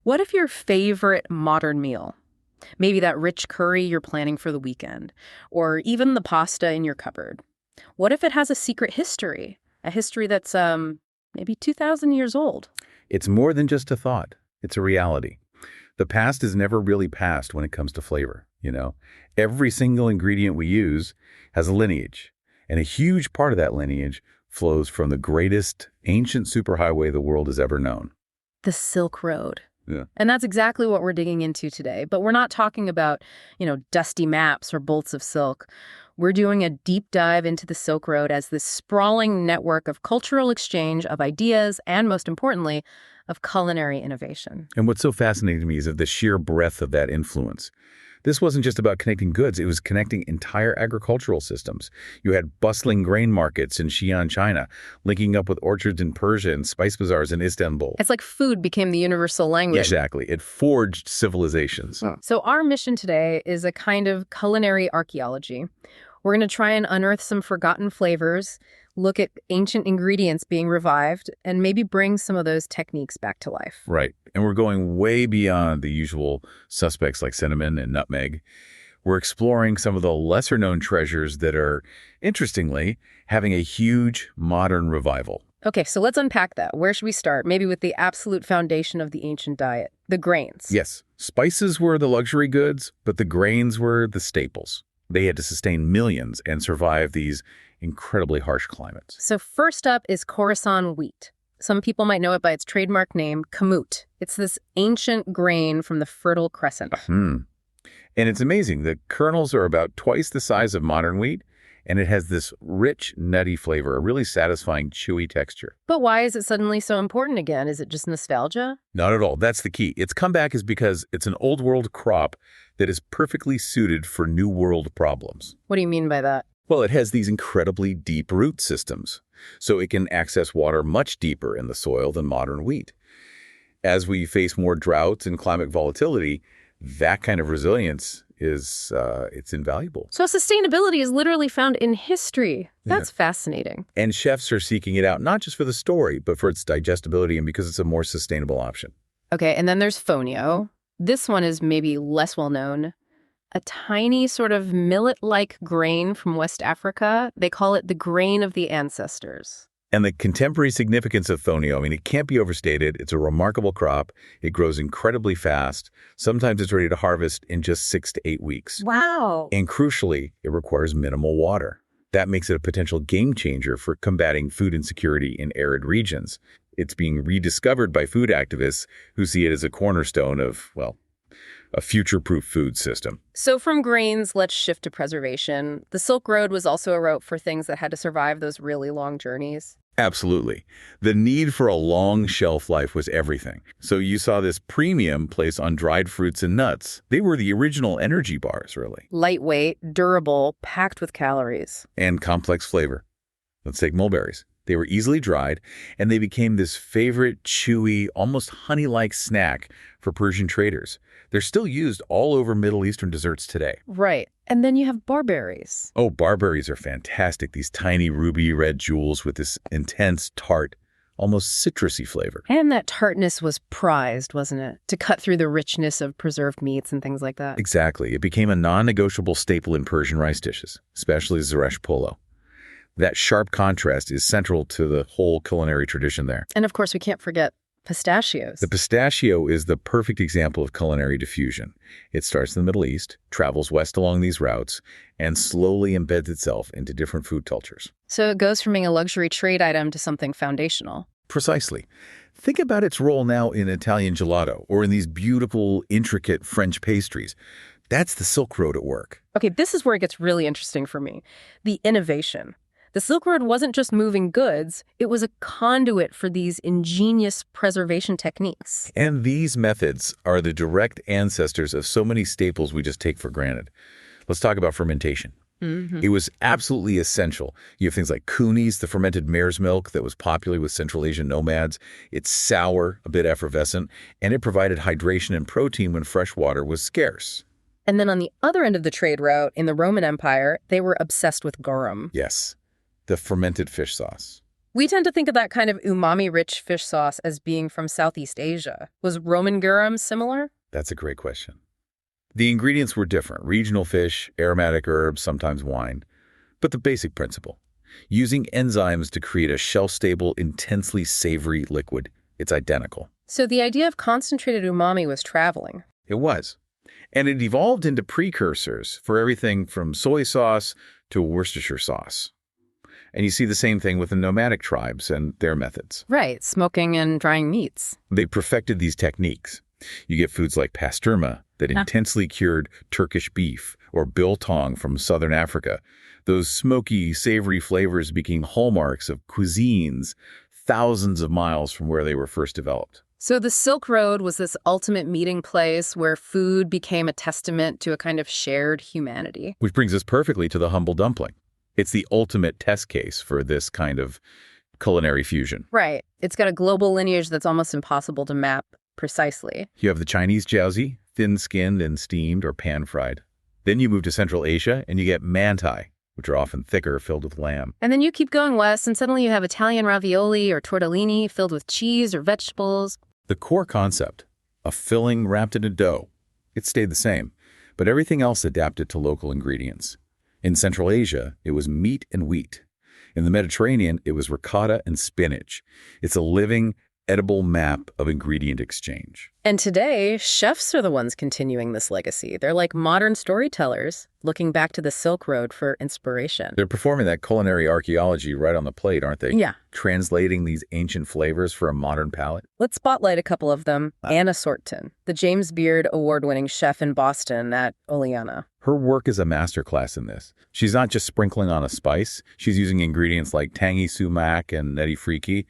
What if your favorite modern meal, maybe that rich curry you're planning for the weekend, or even the pasta in your cupboard, what if it has a secret history, a history that's maybe 2,000 years old? It's more than just a thought. It's a reality. The past is never really past when it comes to flavor, you know? Every single ingredient we use has a lineage, and a huge part of that lineage flows from the greatest ancient superhighway the world has ever known. The Silk Road. Yeah. And that's exactly what we're digging into today. But we're not talking about, dusty maps or bolts of silk. We're doing a deep dive into the Silk Road as this sprawling network of cultural exchange of ideas and, most importantly, of culinary innovation. And what's so fascinating to me is of the sheer breadth of that influence. This wasn't just about connecting goods, it was connecting entire agricultural systems. You had bustling grain markets in Xi'an, China, linking up with orchards in Persia and spice bazaars in Istanbul. It's like food became the universal language. Exactly. It forged civilizations. So our mission today is a kind of culinary archaeology. We're going to try and unearth some forgotten flavors, look at ancient ingredients being revived, and maybe bring some of those techniques back to life. Right. And we're going way beyond the usual suspects like cinnamon and nutmeg. We're exploring some of the lesser-known treasures that are, interestingly, having a huge modern revival. Okay, so let's unpack that. Where should we start? Maybe with the absolute foundation of the ancient diet, the grains. Yes. Spices were the luxury goods, but the grains were the staples. They had to sustain millions and survive these incredibly harsh climates. So first up is Khorasan wheat. Some people might know it by its trademark name, kamut. It's this ancient grain from the Fertile Crescent. And it's amazing. The kernels are about twice the size of modern wheat, and it has this rich, nutty flavor, a really satisfying, chewy texture. But why is it suddenly so important again? Is it just nostalgia? Not at all. That's the key. Its comeback is because it's an old world crop that is perfectly suited for new world problems. What do you mean by that? Well, it has these incredibly deep root systems, so it can access water much deeper in the soil than modern wheat. As we face more droughts and climate volatility, that kind of resilience is it's invaluable. So sustainability is literally found in history. That's fascinating. And chefs are seeking it out, not just for the story, but for its digestibility and because it's a more sustainable option. Okay, and then there's fonio. This one is maybe less well known. A tiny sort of millet-like grain from West Africa. They call it the grain of the ancestors. And the contemporary significance of fonio, I mean, it can't be overstated. It's a remarkable crop. It grows incredibly fast. Sometimes it's ready to harvest in just 6 to 8 weeks. Wow. And crucially, it requires minimal water. That makes it a potential game changer for combating food insecurity in arid regions. It's being rediscovered by food activists who see it as a cornerstone of, well, a future-proof food system. So from grains, let's shift to preservation. The Silk Road was also a route for things that had to survive those really long journeys. Absolutely. The need for a long shelf life was everything. So you saw this premium placed on dried fruits and nuts. They were the original energy bars, really. Lightweight, durable, packed with calories. And complex flavor. Let's take mulberries. They were easily dried, and they became this favorite, chewy, almost honey-like snack for Persian traders. They're still used all over Middle Eastern desserts today. Right. And then you have barberries. Oh, barberries are fantastic. These tiny ruby red jewels with this intense, tart, almost citrusy flavor. And that tartness was prized, wasn't it? To cut through the richness of preserved meats and things like that. Exactly. It became a non-negotiable staple in Persian rice dishes, especially Zeresh polo. That sharp contrast is central to the whole culinary tradition there. And of course, we can't forget pistachios. The pistachio is the perfect example of culinary diffusion. It starts in the Middle East, travels west along these routes, and slowly embeds itself into different food cultures. So it goes from being a luxury trade item to something foundational. Precisely. Think about its role now in Italian gelato or in these beautiful, intricate French pastries. That's the Silk Road at work. Okay, this is where it gets really interesting for me. The innovation. The Silk Road wasn't just moving goods, it was a conduit for these ingenious preservation techniques. And these methods are the direct ancestors of so many staples we just take for granted. Let's talk about fermentation. It was absolutely essential. You have things like cuisines, the fermented mare's milk that was popular with Central Asian nomads. It's sour, a bit effervescent, and it provided hydration and protein when fresh water was scarce. And then on the other end of the trade route, in the Roman Empire, they were obsessed with garum. Yes. The fermented fish sauce. We tend to think of that kind of umami-rich fish sauce as being from Southeast Asia. Was Roman garum similar? That's a great question. The ingredients were different: regional fish, aromatic herbs, sometimes wine. But the basic principle: using enzymes to create a shelf-stable, intensely savory liquid. It's identical. So the idea of concentrated umami was traveling. It was. And it evolved into precursors for everything from soy sauce to Worcestershire sauce. And you see the same thing with the nomadic tribes and their methods. Right, smoking and drying meats. They perfected these techniques. You get foods like pastourma that intensely cured Turkish beef, or biltong from southern Africa. Those smoky, savory flavors became hallmarks of cuisines thousands of miles from where they were first developed. So the Silk Road was this ultimate meeting place where food became a testament to a kind of shared humanity. Which brings us perfectly to the humble dumpling. It's the ultimate test case for this kind of culinary fusion. Right. It's got a global lineage that's almost impossible to map precisely. You have the Chinese jiaozi, thin-skinned and steamed or pan-fried. Then you move to Central Asia and you get mantai, which are often thicker, filled with lamb. And then you keep going west and suddenly you have Italian ravioli or tortellini filled with cheese or vegetables. The core concept, a filling wrapped in a dough, it stayed the same, but everything else adapted to local ingredients. In Central Asia, it was meat and wheat. In the Mediterranean, it was ricotta and spinach. It's a living, edible map of ingredient exchange. And today, chefs are the ones continuing this legacy. They're like modern storytellers, looking back to the Silk Road for inspiration. They're performing that culinary archaeology right on the plate, aren't they? Yeah. Translating these ancient flavors for a modern palate. Let's spotlight a couple of them. Anna Sorton, the James Beard award-winning chef in Boston at Oleana. Her work is a masterclass in this. She's not just sprinkling on a spice. She's using ingredients like tangy sumac and neti friki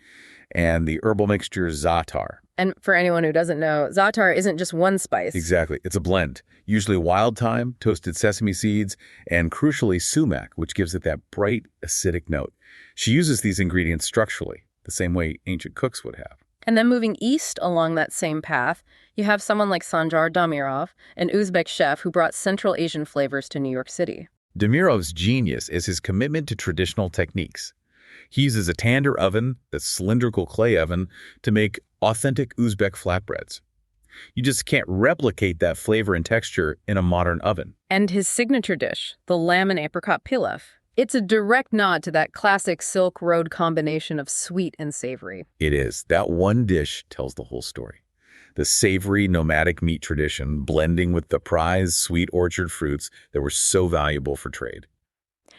and the herbal mixture za'atar. And for anyone who doesn't know, za'atar isn't just one spice. Exactly. It's a blend, usually wild thyme, toasted sesame seeds, and crucially sumac, which gives it that bright, acidic note. She uses these ingredients structurally, the same way ancient cooks would have. And then moving east along that same path, you have someone like Sanjar Damirov, an Uzbek chef who brought Central Asian flavors to New York City. Damirov's genius is his commitment to traditional techniques. He uses a tandoor oven, the cylindrical clay oven, to make authentic Uzbek flatbreads. You just can't replicate that flavor and texture in a modern oven. And his signature dish, the lamb and apricot pilaf. It's a direct nod to that classic Silk Road combination of sweet and savory. It is. That one dish tells the whole story. The savory nomadic meat tradition blending with the prized sweet orchard fruits that were so valuable for trade.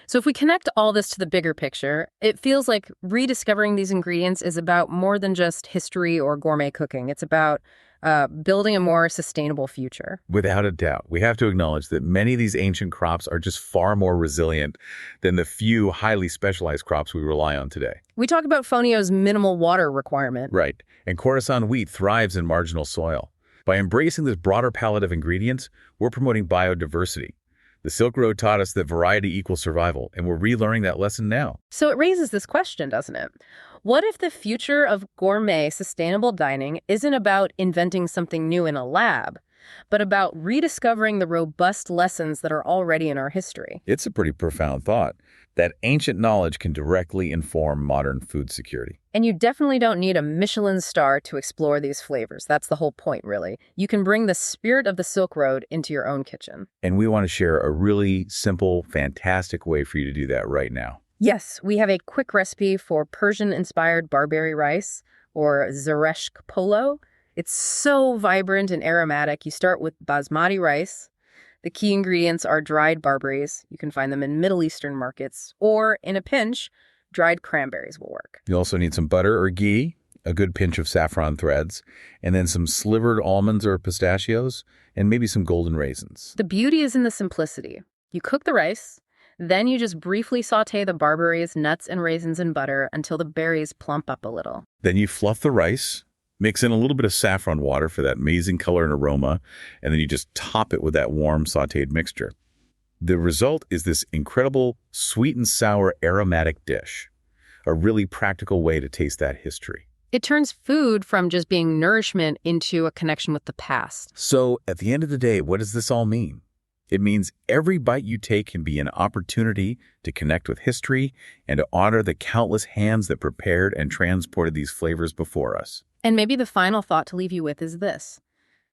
So if we connect all this to the bigger picture, it feels like rediscovering these ingredients is about more than just history or gourmet cooking. It's about building a more sustainable future. Without a doubt, we have to acknowledge that many of these ancient crops are just far more resilient than the few highly specialized crops we rely on today. We talk about Fonio's minimal water requirement. Right. And Khorasan wheat thrives in marginal soil. By embracing this broader palette of ingredients, we're promoting biodiversity. The Silk Road taught us that variety equals survival, and we're relearning that lesson now. So it raises this question, doesn't it? What if the future of gourmet, sustainable dining isn't about inventing something new in a lab, but about rediscovering the robust lessons that are already in our history? It's a pretty profound thought. That ancient knowledge can directly inform modern food security. And you definitely don't need a Michelin star to explore these flavors. That's the whole point, really. You can bring the spirit of the Silk Road into your own kitchen. And we want to share a really simple, fantastic way for you to do that right now. Yes, we have a quick recipe for Persian-inspired barberry rice, or zareshk polo. It's so vibrant and aromatic. You start with basmati rice. The key ingredients are dried barberries. You can find them in Middle Eastern markets. Or, in a pinch, dried cranberries will work. You also need some butter or ghee, a good pinch of saffron threads, and then some slivered almonds or pistachios, and maybe some golden raisins. The beauty is in the simplicity. You cook the rice, then you just briefly saute the barberries, nuts, and raisins in butter until the berries plump up a little. Then you fluff the rice, mix in a little bit of saffron water for that amazing color and aroma, and then you just top it with that warm sautéed mixture. The result is this incredible sweet and sour aromatic dish, a really practical way to taste that history. It turns food from just being nourishment into a connection with the past. So, at the end of the day, what does this all mean? It means every bite you take can be an opportunity to connect with history and to honor the countless hands that prepared and transported these flavors before us. And maybe the final thought to leave you with is this.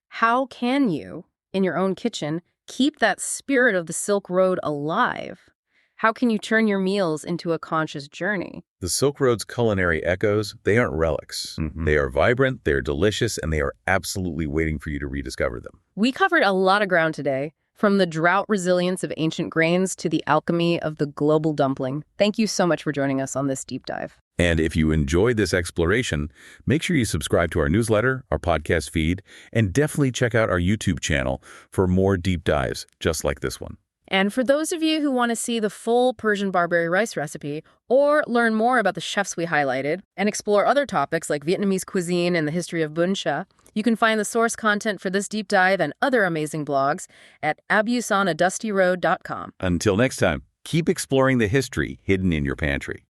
How can you, in your own kitchen, keep that spirit of the Silk Road alive? How can you turn your meals into a conscious journey? The Silk Road's culinary echoes, they aren't relics. They are vibrant, they're delicious, and they are absolutely waiting for you to rediscover them. We covered a lot of ground today, from the drought resilience of ancient grains to the alchemy of the global dumpling. Thank you so much for joining us on this deep dive. And if you enjoyed this exploration, make sure you subscribe to our newsletter, our podcast feed, and definitely check out our YouTube channel for more deep dives just like this one. And for those of you who want to see the full Persian barberry rice recipe or learn more about the chefs we highlighted and explore other topics like Vietnamese cuisine and the history of bun cha, you can find the source content for this deep dive and other amazing blogs at abusonadustyroad.com. Until next time, keep exploring the history hidden in your pantry.